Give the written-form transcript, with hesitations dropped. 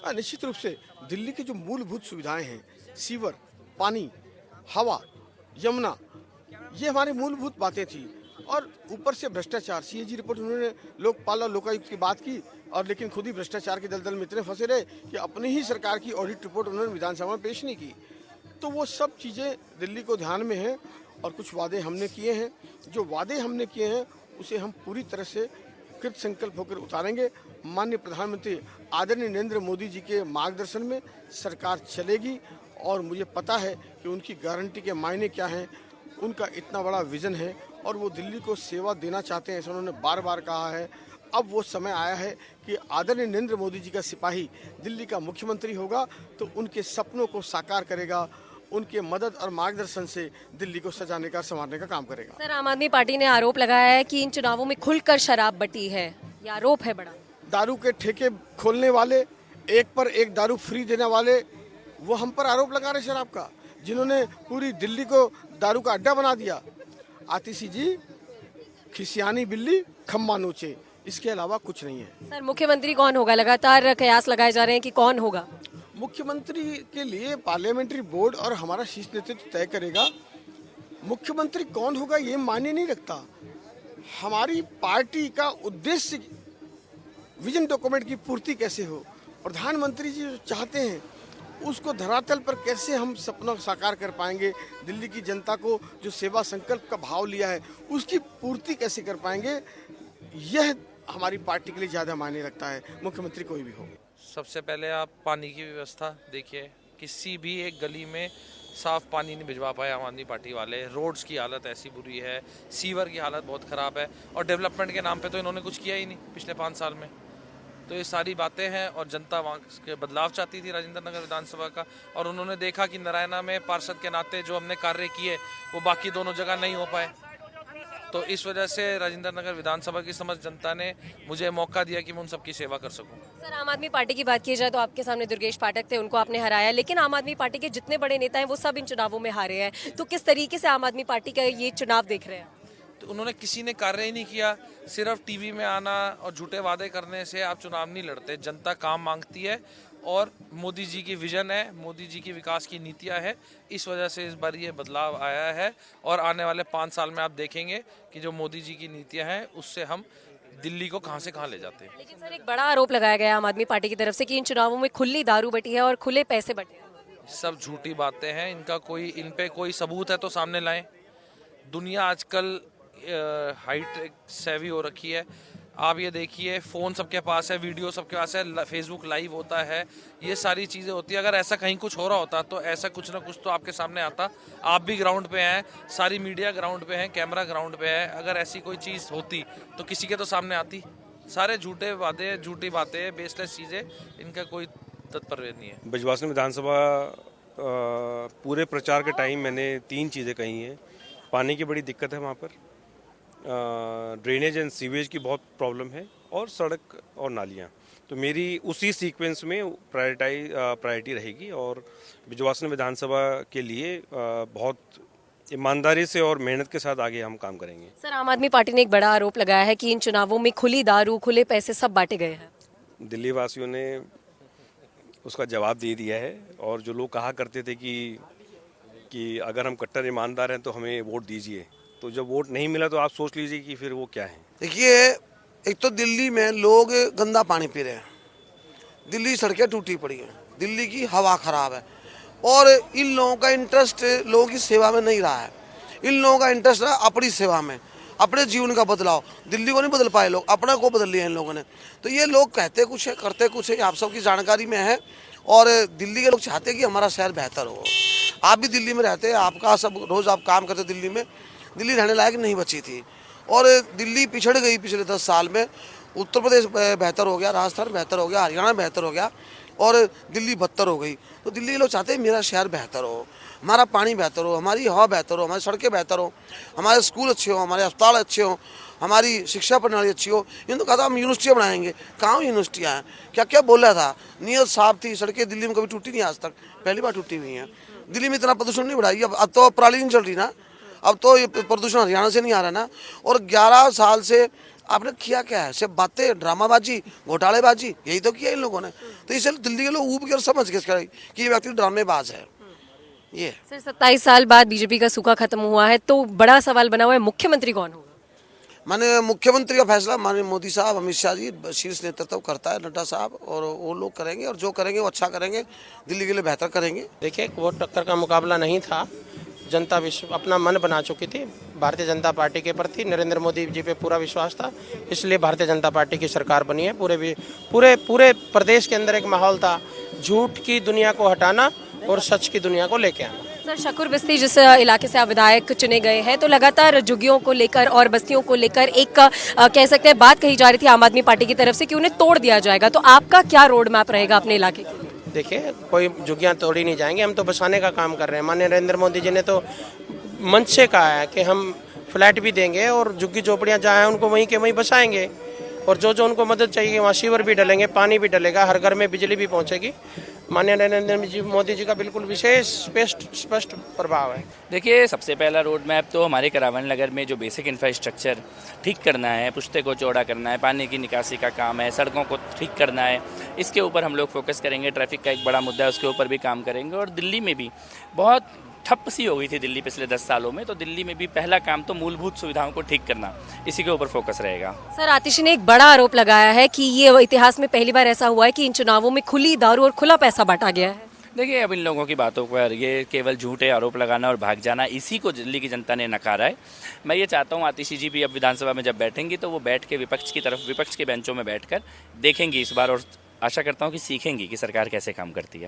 हाँ, निश्चित रूप से दिल्ली की जो मूलभूत सुविधाएं हैं, सीवर, पानी, हवा, यमुना, ये हमारी मूलभूत बातें थी। और ऊपर से भ्रष्टाचार, सीएजी रिपोर्ट उन्होंने लोकपाल और लोकायुक्त की बात की, और लेकिन खुद ही भ्रष्टाचार के दलदल में इतने फंसे रहे कि अपनी ही सरकार की ऑडिट रिपोर्ट उन्होंने विधानसभा में पेश नहीं की। तो वो सब चीज़ें दिल्ली को ध्यान में हैं और कुछ वादे हमने किए हैं। जो वादे हमने किए हैं उसे हम पूरी तरह से कृत संकल्प होकर उतारेंगे। माननीय प्रधानमंत्री आदरणीय नरेंद्र मोदी जी के मार्गदर्शन में सरकार चलेगी और मुझे पता है कि उनकी गारंटी के मायने क्या हैं। उनका इतना बड़ा विजन है और वो दिल्ली को सेवा देना चाहते हैं, ऐसा उन्होंने बार बार कहा है। अब वो समय आया है कि आदरणीय नरेंद्र मोदी जी का सिपाही दिल्ली का मुख्यमंत्री होगा तो उनके सपनों को साकार करेगा, उनके मदद और मार्गदर्शन से दिल्ली को सजाने का संवारने का काम करेगा। सर, आम आदमी पार्टी ने आरोप लगाया है कि इन चुनावों में खुलकर शराब बटी है। ये आरोप है बड़ा। दारू के ठेके खोलने वाले, एक पर एक दारू फ्री देने वाले, वो हम पर आरोप लगा रहे शराब का, जिन्होंने पूरी दिल्ली को दारू का अड्डा बना दिया। आतिशी जी, खिसियानी बिल्ली खम्मा नोचे, इसके अलावा कुछ नहीं है। सर, मुख्यमंत्री कौन होगा? लगातार कयास लगाए जा रहे हैं कि कौन होगा। मुख्यमंत्री के लिए पार्लियामेंट्री बोर्ड और हमारा शीर्ष नेतृत्व तय करेगा। मुख्यमंत्री कौन होगा ये मायने नहीं रखता। हमारी पार्टी का उद्देश्य, विजन डॉक्यूमेंट की पूर्ति कैसे हो, प्रधानमंत्री जी जो चाहते हैं उसको धरातल पर कैसे हम सपना साकार कर पाएंगे, दिल्ली की जनता को जो सेवा संकल्प का भाव लिया है उसकी पूर्ति कैसे कर पाएंगे, यह हमारी पार्टी के लिए ज़्यादा मायने रखता है, मुख्यमंत्री कोई भी हो। सबसे पहले आप पानी की व्यवस्था देखिए, किसी भी एक गली में साफ पानी नहीं भिजवा पाए आम आदमी पार्टी वाले। रोड्स की हालत ऐसी बुरी है, सीवर की हालत बहुत ख़राब है, और डेवलपमेंट के नाम पे तो इन्होंने कुछ किया ही नहीं पिछले 5 साल में। तो ये सारी बातें हैं और जनता वहाँ के बदलाव चाहती थी राजेंद्र नगर विधानसभा का, और उन्होंने देखा कि नारायणा में पार्षद के नाते जो हमने कार्य किए वो बाकी दोनों जगह नहीं हो पाए। तो इस वजह से राजेंद्र नगर विधानसभा की समझ जनता ने मुझे मौका दिया कि मैं उन सबकी सेवा कर सकूं। सर, आम आदमी पार्टी की बात की जाए तो आपके सामने दुर्गेश पाठक थे, उनको आपने हराया, लेकिन आम आदमी पार्टी के जितने बड़े नेता हैं वो सब इन चुनावों में हारे हैं। तो किस तरीके से आम आदमी पार्टी का ये चुनाव देख रहे हैं? तो उन्होंने किसी ने कार्य ही नहीं किया। सिर्फ टीवी में आना और झूठे वादे करने से आप चुनाव नहीं लड़ते। जनता काम मांगती है और मोदी जी की विजन है, मोदी जी की विकास की नीतियां है, इस वजह से इस बार ये बदलाव आया है। और आने वाले 5 साल में आप देखेंगे कि जो मोदी जी की नीतियां हैं उससे हम दिल्ली को कहां से कहां ले जाते हैं। लेकिन सर, एक बड़ा आरोप लगाया गया आम आदमी पार्टी की तरफ से कि इन चुनावों में खुली दारू बटी है और खुले पैसे बटे हैं। सब झूठी बातें हैं, इन पे कोई सबूत है तो सामने लाएं। दुनिया आजकल हाईटेक सेवी हो रखी है। आप ये देखिए, फ़ोन सबके पास है, वीडियो सबके पास है, फेसबुक लाइव होता है, ये सारी चीज़ें होती है। अगर ऐसा कहीं कुछ हो रहा होता तो ऐसा कुछ ना कुछ तो आपके सामने आता। आप भी ग्राउंड पे हैं, सारी मीडिया ग्राउंड पे है, कैमरा ग्राउंड पे है। अगर ऐसी कोई चीज़ होती तो किसी के तो सामने आती। सारे झूठे वादे, झूठी बातें, बेसलेस चीज़ें, इनका कोई तात्पर्य नहीं है। बिजवासन विधानसभा पूरे प्रचार के टाइम मैंने 3 चीज़ें कही हैं। पानी की बड़ी दिक्कत है वहाँ पर, ड्रेनेज एंड सीवेज की बहुत प्रॉब्लम है, और सड़क और नालियाँ। तो मेरी उसी सीक्वेंस में प्रायोरिटी रहेगी, और बिजवासन विधानसभा के लिए बहुत ईमानदारी से और मेहनत के साथ आगे हम काम करेंगे। सर, आम आदमी पार्टी ने एक बड़ा आरोप लगाया है कि इन चुनावों में खुली दारू, खुले पैसे सब बांटे गए हैं। दिल्ली वासियों ने उसका जवाब दे दिया है, और जो लोग कहा करते थे कि अगर हम कट्टर ईमानदार हैं तो हमें वोट दीजिए, तो जब वोट नहीं मिला तो आप सोच लीजिए कि फिर वो क्या है। देखिए, एक तो दिल्ली में लोग गंदा पानी पी रहे हैं, दिल्ली सड़कें टूटी पड़ी हैं, दिल्ली की हवा खराब है, और इन लोगों का इंटरेस्ट लोगों की सेवा में नहीं रहा है। इन लोगों का इंटरेस्ट रहा अपनी सेवा में, अपने जीवन का बदलाव। दिल्ली को नहीं बदल पाए लोग, अपना को बदल लिया इन लोगों ने। तो ये लोग कहते कुछ है, करते कुछ है, आप सबकी जानकारी में है। और दिल्ली के लोग चाहते हैं कि हमारा शहर बेहतर हो। आप भी दिल्ली में रहते हैं, आपका सब रोज़ आप काम करते दिल्ली में। दिल्ली रहने लायक नहीं बची थी, और दिल्ली पिछड़ गई पिछले 10 साल में। उत्तर प्रदेश बेहतर हो गया, राजस्थान बेहतर हो गया, हरियाणा बेहतर हो गया, और दिल्ली बदतर हो गई। तो दिल्ली के लोग चाहते हैं मेरा शहर बेहतर हो, हमारा पानी बेहतर हो, हमारी हवा बेहतर हो, हमारी सड़कें बेहतर हो, हमारे स्कूल अच्छे हो, हमारे अस्पताल अच्छे हो, हमारी शिक्षा प्रणाली अच्छी हो। इन्होंने कहा था हम यूनिवर्सिटियाँ बनाएंगे। कहाँ यूनिवर्सिटियाँ हैं? क्या क्या बोला था? नीयत साफ थी। सड़कें दिल्ली में कभी टूटी नहीं आज तक, पहली बार टूटी हुई हैं। दिल्ली में इतना प्रदूषण नहीं बढ़ाई। अब तो पराली नहीं चल रही ना, अब तो ये प्रदूषण हरियाणा से नहीं आ रहा ना। और 11 साल से आपने किया क्या है? सिर्फ बातें, ड्रामाबाजी, घोटालेबाजी, यही तो किया इन लोगों ने। तो इसलिए दिल्ली के लोग ऊब के और समझ के कि ये व्यक्ति ड्रामेबाज है। ये सर 27 साल बाद बीजेपी का सूखा खत्म हुआ है तो बड़ा सवाल बना हुआ है मुख्यमंत्री कौन होगा? माने मुख्यमंत्री का फैसला माननीय मोदी साहब, अमित शाह जी शीर्ष नेतृत्व करता है, नड्डा साहब, और वो लोग करेंगे और जो करेंगे वो अच्छा करेंगे, दिल्ली के लिए बेहतर करेंगे। देखिए, वो टक्कर का मुकाबला नहीं था। जनता अपना मन बना चुकी थी भारतीय जनता पार्टी के प्रति। नरेंद्र मोदी जी पे पूरा विश्वास था, इसलिए भारतीय जनता पार्टी की सरकार बनी है। पूरे प्रदेश के अंदर एक माहौल था झूठ की दुनिया को हटाना और सच की दुनिया को लेके आना। सर शकुर बस्ती जिस इलाके से आप विधायक चुने गए हैं तो लगातार झुग्गियों को लेकर और बस्तियों को लेकर एक कह सकते हैं बात कही जा रही थी आम आदमी पार्टी की तरफ से कि उन्हें तोड़ दिया जाएगा, तो आपका क्या रोड मैप रहेगा अपने इलाके के लिए? देखिए, कोई झुग्गियाँ तोड़ी नहीं जाएंगी, हम तो बसाने का काम कर रहे हैं। माननीय नरेंद्र मोदी जी ने तो मंच से कहा है कि हम फ्लैट भी देंगे और झुग्गी झोपड़ियाँ जहाँ हैं उनको वहीं के वहीं बसाएंगे, और जो जो उनको मदद चाहिए वहाँ सीवर भी डलेंगे, पानी भी डलेगा, हर घर में बिजली भी पहुँचेगी। माननीय नरेंद्र मोदी जी का बिल्कुल विशेष स्पष्ट प्रभाव है। देखिए, सबसे पहला रोड मैप तो हमारे करावन नगर में जो बेसिक इंफ्रास्ट्रक्चर ठीक करना है, पुश्ते को चौड़ा करना है, पानी की निकासी का काम है, सड़कों को ठीक करना है, इसके ऊपर हम लोग फोकस करेंगे। ट्रैफिक का एक बड़ा मुद्दा है, उसके ऊपर भी काम करेंगे। और दिल्ली में भी बहुत ठप सी हो गई थी दिल्ली पिछले 10 सालों में, तो दिल्ली में भी पहला काम तो मूलभूत सुविधाओं को ठीक करना, इसी के ऊपर फोकस रहेगा। सर आतिशी ने एक बड़ा आरोप लगाया है कि ये इतिहास में पहली बार ऐसा हुआ है कि इन चुनावों में खुली दारू और खुला पैसा बांटा गया है। देखिए, अब इन लोगों की बातों पर ये केवल झूठे आरोप लगाना और भाग जाना, इसी को दिल्ली की जनता ने नकारा है। मैं ये चाहता हूँ आतिशी जी भी अब विधानसभा में जब बैठेंगी तो वो बैठ के विपक्ष के बेंचों में बैठकर देखेंगी इस बार, और आशा करता हूँ कि सीखेंगी कि सरकार कैसे काम करती है।